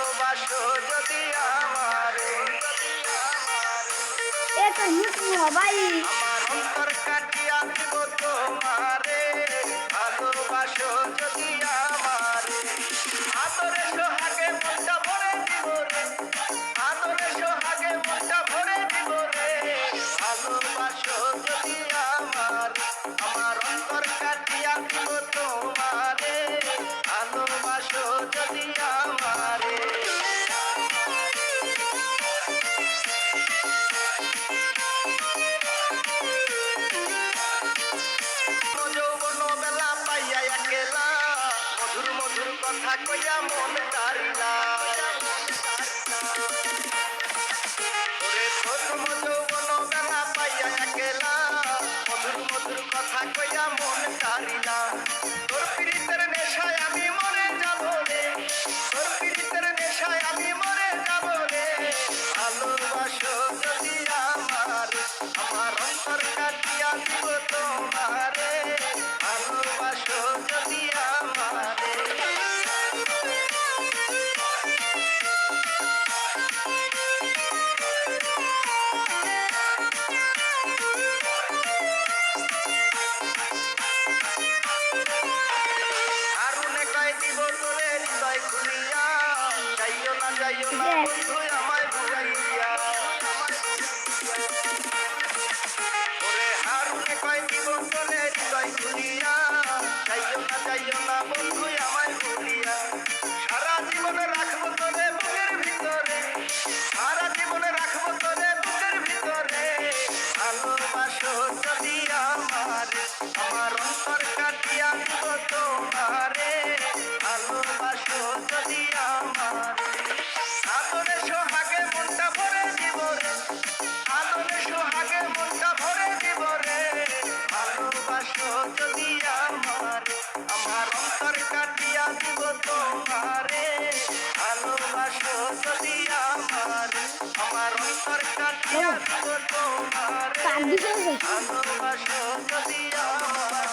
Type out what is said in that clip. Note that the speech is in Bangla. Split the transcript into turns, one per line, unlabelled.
ভালোবাসো যদি আমারে
এটা মুখ ভাই
আমার অন্তর কাটিয়া দিব তোমারে ভালোবাসো যদি আমারে আদরে সোহাগে মনটা ভরে দিব রে আদরে সোহাগে মনটা ভরে দিব রে ভালোবাসো যদি আমারে আমার অন্তর কাটিয়া দিব তোমারে ভালোবাসো যদি আমারে যৌবন বেলা পাইয়া একেলা মধুর মধুর কথা কইয়া মন তারিলা ওরে প্রথম যৌবন বেলা পাইয়া একেলা মধুর মধুর কথা কইয়া মন তারিলা তোর পীড়িতের নেশায় আমি মরে যাব রে তোর পীড়িতের নেশায় আমি মরে যাব রে ভালোবাসো যদি আমার অন্তর কাটিয়া দিব তোমারে ভালোবাসো যদি আমারে আরুনে কয় দিব তোরে হৃদয় খুলিয়া যাইও না বন্ধু আমায় ভুলাইয়া ওরে হারুনে কয় দিব তোরে হৃদয় খুলিয়া যাইও না বন্ধু আমায় ভুলিয়া সারা জীবন রাখবো তোরে বুকের ভিতরে সারা জীবন রাখবো তোরে বুকের ভিতরে ভালোবাসো যদি আমারে আমার অন্তর কাটিয়া দিব তোমারে ভালোবাসো যদি আমারে আদরে সোহাগে মনটা ভরে দিব রে আদরে সোহাগে মনটা ভরে দিব রে ভালোবাসো যদি আমারে আমার অন্তর কাটিয়া দিব তোমারে ভালোবাসো যদি আমারে আমার অন্তর কাটিয়া দিব তোমারে ভালোবাসো যদি আমারে